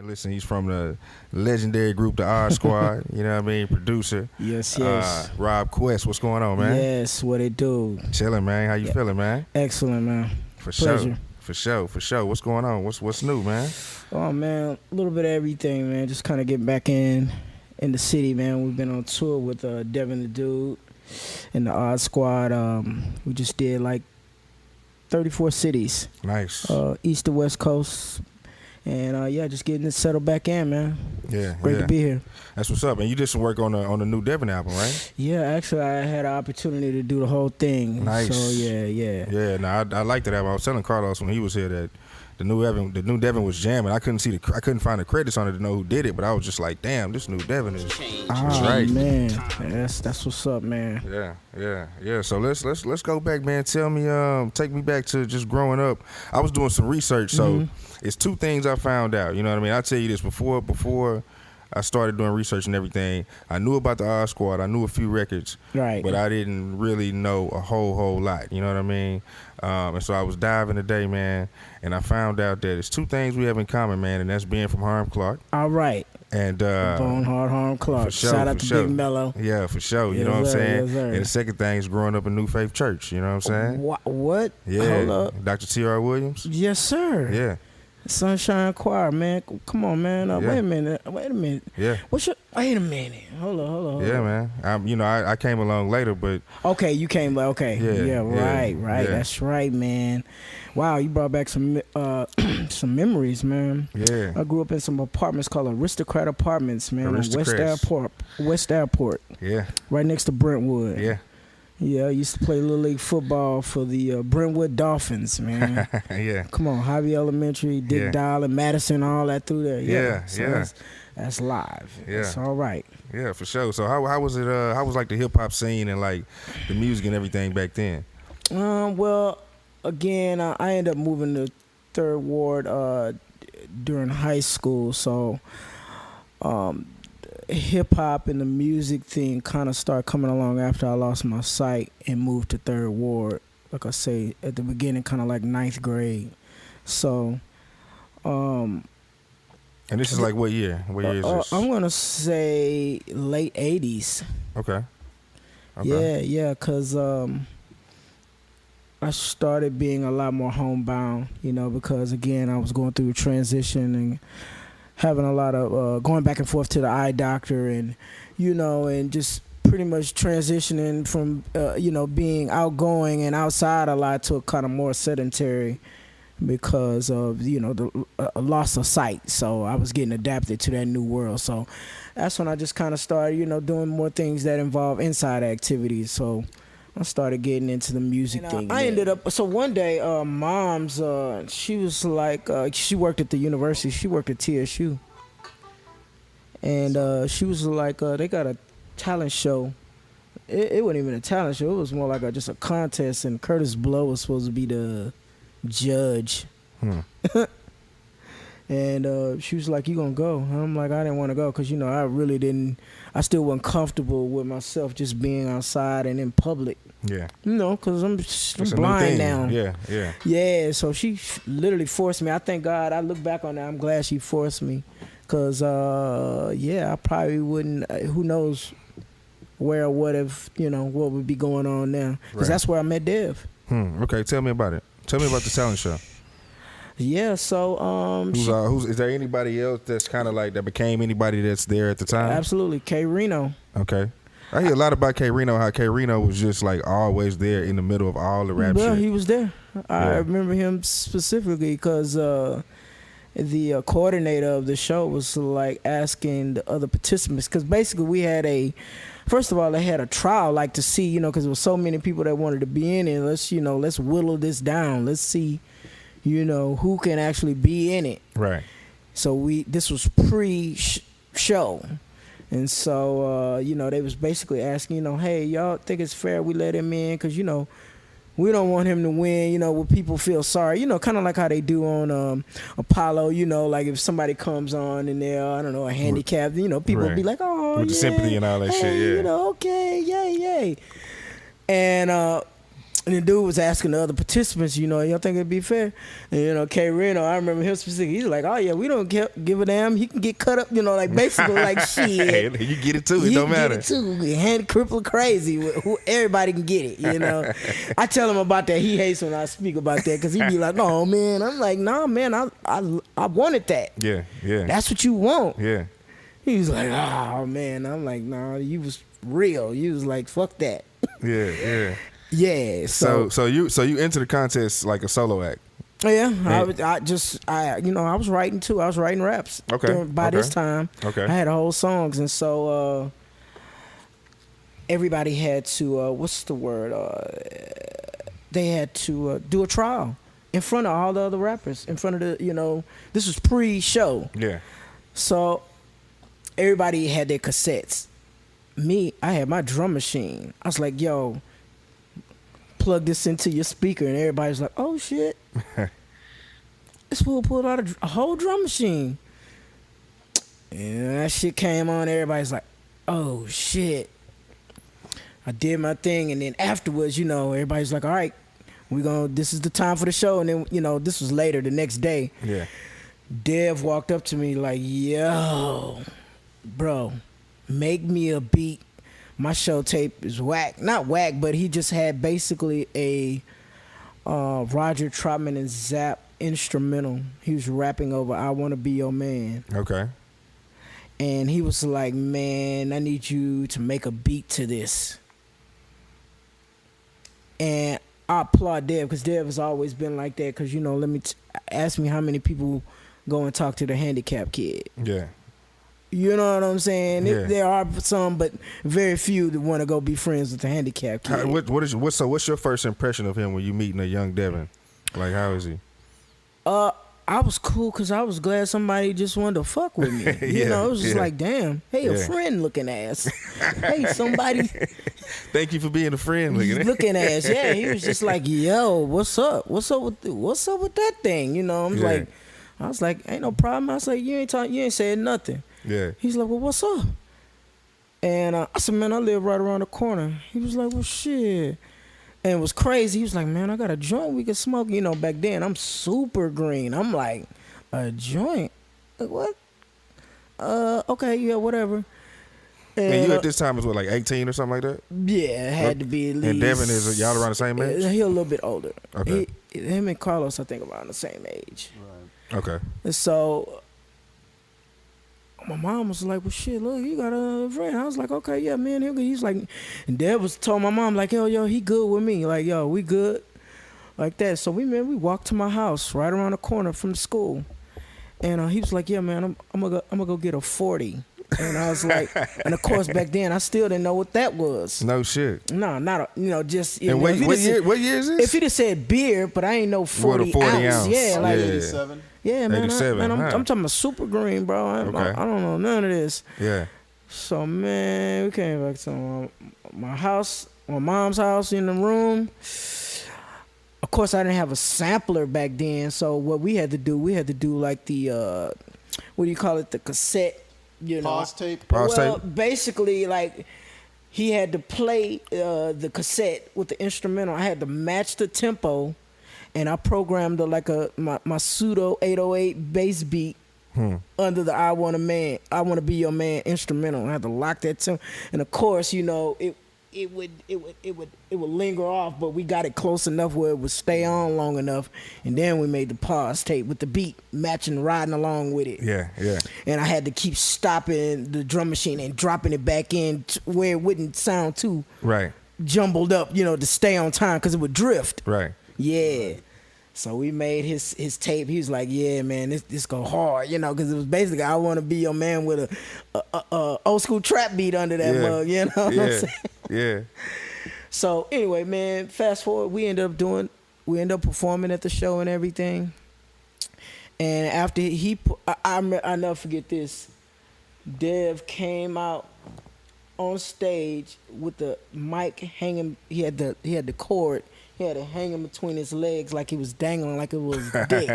Listen, he's from the legendary group, the Odd Squad. You know what I mean? Producer. Yes, yes. Rob Quest, what's going on, man? Yes, what it do? Chilling, man. How you feeling, man? Excellent, man. For Pleasure. sure. For sure. What's going on? What's new, man? Oh, man, a little bit of everything, man. Just kind of getting back in the city, man. We've been on tour with Devin The Dude and the Odd Squad. We just did like 34 cities. Nice. East to West Coast. And just getting it settled back in, man. Yeah, Great to be here. That's what's up. And you did some work on the new Devin album, right? Yeah, actually, I had an opportunity to do the whole thing. Nice. So yeah. Yeah, no, I liked that album. I was telling Carlos when he was here that the new Devin was jamming. I couldn't find the credits on it to know who did it, but I was just like, damn, this new Devin is right. Man, that's what's up, man. Yeah. So let's go back, man. Tell me, take me back to just growing up. I was doing some research, so it's two things I found out. You know what I mean? I'll tell you this before I started doing research and everything. I knew about the Odd Squad. I knew a few records, right? But I didn't really know a whole lot. You know what I mean? And so I was diving today, man, and I found out that it's two things we have in common, man, and that's being from Harlem Clark. All right. And Bone Hard Harlem Clark. Sure, shout out to Big Mello. Yeah, for sure. You know what I'm saying? And the second thing is growing up in New Faith Church. You know what I'm saying? What? Yeah. Hold up. Dr. T.R. Williams. Yes, sir. Yeah. Sunshine Choir, man. Come on, man. Wait a minute. Yeah. Wait a minute. Hold on. Yeah, man. I came along later, but okay, you came. Okay. Yeah. Right. Yeah. That's right, man. Wow, you brought back some memories, man. Yeah. I grew up in some apartments called Aristocrat Apartments, man, on West Airport. Yeah. Right next to Brentwood. Yeah. Yeah, I used to play Little League football for the Brentwood Dolphins, man. Yeah. Come on, Harvey Elementary, Dick Dowling, Madison, all that through there. Yeah. That's live. Yeah. It's all right. Yeah, for sure. So how was it? How was like the hip hop scene and like the music and everything back then? Well, again, I ended up moving to Third Ward during high school, so hip hop and the music thing kind of started coming along after I lost my sight and moved to Third Ward. Like I say, at the beginning, kind of like ninth grade. So, and this is like what year? What year is this? I'm gonna say late '80s. Okay. Yeah, cause I started being a lot more homebound, because again I was going through a transition and having a lot of going back and forth to the eye doctor and and just pretty much transitioning from being outgoing and outside a lot to a kind of more sedentary because of the loss of sight. So I was getting adapted to that new world. So that's when I just kind of started doing more things that involve inside activities. So I started getting into the music thing. I ended up, so one day, Mom's, she was like, she worked at the university. She worked at TSU. And she was like, they got a talent show. It wasn't even a talent show. It was more like just a contest. And Curtis Blow was supposed to be the judge. And she was like, you gonna go? And I'm like, I didn't want to go because, I really didn't, I still wasn't comfortable with myself just being outside and in public. Yeah. Because I'm blind now. Yeah. Yeah, so she literally forced me. I thank God, I look back on that, I'm glad she forced me. Because, I probably wouldn't, who knows where or what if, what would be going on now. Because that's where I met Dev. Okay, tell me about it. Tell me about the talent show. Yeah, so who's is there anybody else that's kind of like that became anybody that's there at the time? Absolutely, K Reno. Okay, I hear a lot about K Reno. How K Reno was just like always there in the middle of all the rap shit. Well, he was there. I remember him specifically because the coordinator of the show was like asking the other participants because basically we had first of all, they had a trial like to see because there was so many people that wanted to be in it. Let's whittle this down. Let's see. Who can actually be in it. Right. So this was pre-show. And so, they was basically asking, hey, y'all think it's fair we let him in? Because, we don't want him to win, where people feel sorry. Kind of like how they do on Apollo, like if somebody comes on and they're, I don't know, a handicapped, people be like, oh, with the sympathy and all that shit, yeah. Okay, yay. And And the dude was asking the other participants, y'all think it'd be fair? And, K Reno, I remember him specifically. He's like, oh, yeah, we don't give a damn. He can get cut up, like basically like shit. You get it too. It don't matter. You get it too. Hand crippled crazy. Everybody can get it, I tell him about that. He hates when I speak about that because he be like, oh, man. I'm like, nah, man, I wanted that. Yeah, yeah. That's what you want. Yeah. He was like, oh, man. I'm like, nah, you was real. You was like, fuck that. Yeah, yeah. Yeah, so you enter the contest like a solo act. Yeah, I was writing too. I was writing raps. Okay. By this time, okay, I had whole songs, and so everybody had to what's the word? They had to do a trial in front of all the other rappers. In front of the this was pre-show. Yeah. So everybody had their cassettes. Me, I had my drum machine. I was like, yo, plug this into your speaker, and everybody's like, oh shit. This fool pulled out a whole drum machine. And that shit came on, everybody's like, oh shit. I did my thing, and then afterwards, everybody's like, all right, this is the time for the show. And then, this was later the next day. Yeah. Dev walked up to me like, yo, bro, make me a beat. My show tape is whack. Not whack, but he just had basically a Roger Troutman and Zapp instrumental. He was rapping over I Wanna Be Your Man. Okay. And he was like, man, I need you to make a beat to this. And I applaud Dev, because Dev has always been like that. Because, ask me how many people go and talk to the handicapped kid. Yeah. You know what I'm saying? Yeah. There are some, but very few that want to go be friends with the handicapped kid. What's your first impression of him when you meeting a young Devin? Like, how is he? I was cool because I was glad somebody just wanted to fuck with me. It was just like, damn, hey, a friend looking ass. Hey, somebody. Thank you for being a friend looking ass. Yeah, he was just like, yo, what's up? What's up with that thing? I was like, ain't no problem. I was like, you ain't saying nothing. Yeah. He's like, well, what's up? And I said, man, I live right around the corner. He was like, well, shit. And it was crazy. He was like, man, I got a joint we could smoke. Back then, I'm super green. I'm like, a joint? Like, what? Okay, yeah, whatever. And you at this time was what, like 18 or something like that? Yeah, it had to be at least. And Devin is y'all around the same age? He a little bit older. Okay. Him and Carlos, I think, around the same age. Right. Okay. And so my mom was like, well, shit, look, you got a friend. I was like, okay, yeah, man, he's like, and Dev told my mom, like, yo, he good with me. Like, yo, we good. Like that. So we walked to my house right around the corner from the school. And he was like, yeah, man, I'm gonna go get a 40. And I was like, and of course back then I still didn't know what that was. No shit. No, not just. And what year is this? If he'd have said beer, but I ain't know 40 ounce. Yeah, like 87. Yeah, man. 87. I'm talking about super green, bro. I don't know none of this. Yeah. So man, we came back to my house, my mom's house in the room. Of course, I didn't have a sampler back then. So what we had to do like the what do you call it? The cassette. Pause tape. Basically, like he had to play the cassette with the instrumental. I had to match the tempo, and I programmed my pseudo 808 bass beat under the I Wanna Be Your Man instrumental. I had to lock that tempo, and of course, it would linger off, but we got it close enough where it would stay on long enough, and then we made the pause tape with the beat matching, riding along with it. Yeah, yeah. And I had to keep stopping the drum machine and dropping it back in where it wouldn't sound too jumbled up, to stay on time because it would drift. Right. Yeah. So we made his tape. He was like, yeah, man, this go hard, because it was basically I Want to Be Your Man with a old school trap beat under that mug, you know what I'm saying? Yeah. So anyway, man, fast forward, we end up performing at the show and everything. And after I'll never forget this. Dev came out on stage with the mic hanging. He had the cord He had it hanging between his legs like he was dangling like it was dick.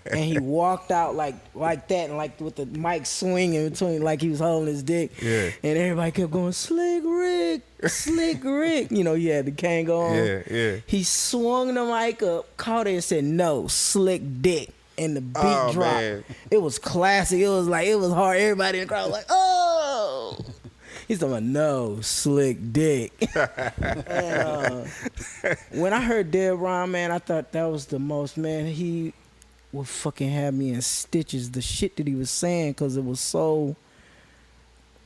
And he walked out like that and like with the mic swinging between like he was holding his dick. Yeah. And everybody kept going, Slick Rick, Slick Rick. You know, he had the Kango on. Yeah. He swung the mic up, caught it and said, no, Slick Dick. And the beat dropped. Man. It was classic. It was hard. Everybody in the crowd was like, oh. He's talking about, no, Slick Dick. And, when I heard Dead Rhyme, man, I thought that was the most, man, he would fucking have me in stitches. The shit that he was saying, because it was so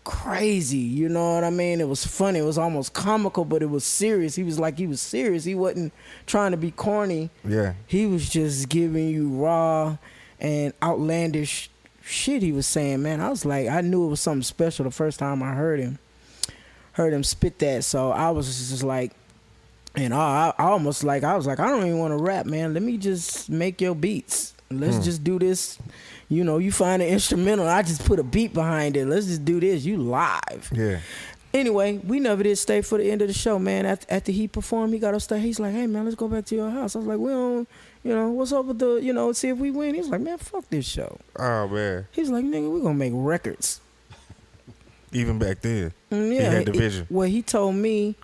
crazy, you know what I mean? It was funny. It was almost comical, but it was serious. He was serious. He wasn't trying to be corny. Yeah. He was just giving you raw and outlandish shit he was saying, man. I was like, I knew it was something special the first time I heard him spit that. So I was just like, and I almost like, I was like, I don't even want to rap, man. Let me just make your beats. Let's just do this. You know, you find an instrumental, I just put a beat behind it. Let's just do this. You live. Yeah. Anyway, we never did stay for the end of the show, man. After he performed, he got upstairs. He's like, hey, man, let's go back to your house. I was like, we don't, you know, what's up with the, you know, see if we win. He was like, man, fuck this show. Oh, man. He's like, nigga, we gonna make records. Even back then. Yeah. He had the vision. Well, he told me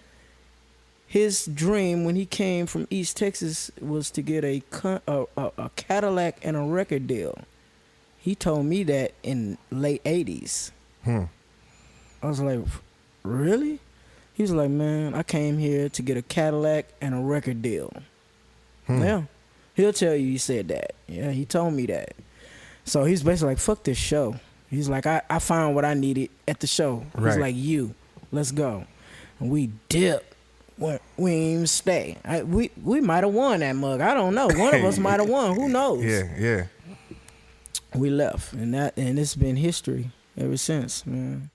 his dream when he came from East Texas was to get a Cadillac and a record deal. He told me that in late 80s. I was like, really? He was like, man, I came here to get a Cadillac and a record deal. Yeah. He'll tell you he said that. Yeah, he told me that. So he's basically like, fuck this show. He's like, I found what I needed at the show. He's like, let's go. And we dipped. We didn't even stay. We might have won that mug. I don't know. One of us might have won. Who knows? Yeah. We left, and it's been history ever since, man.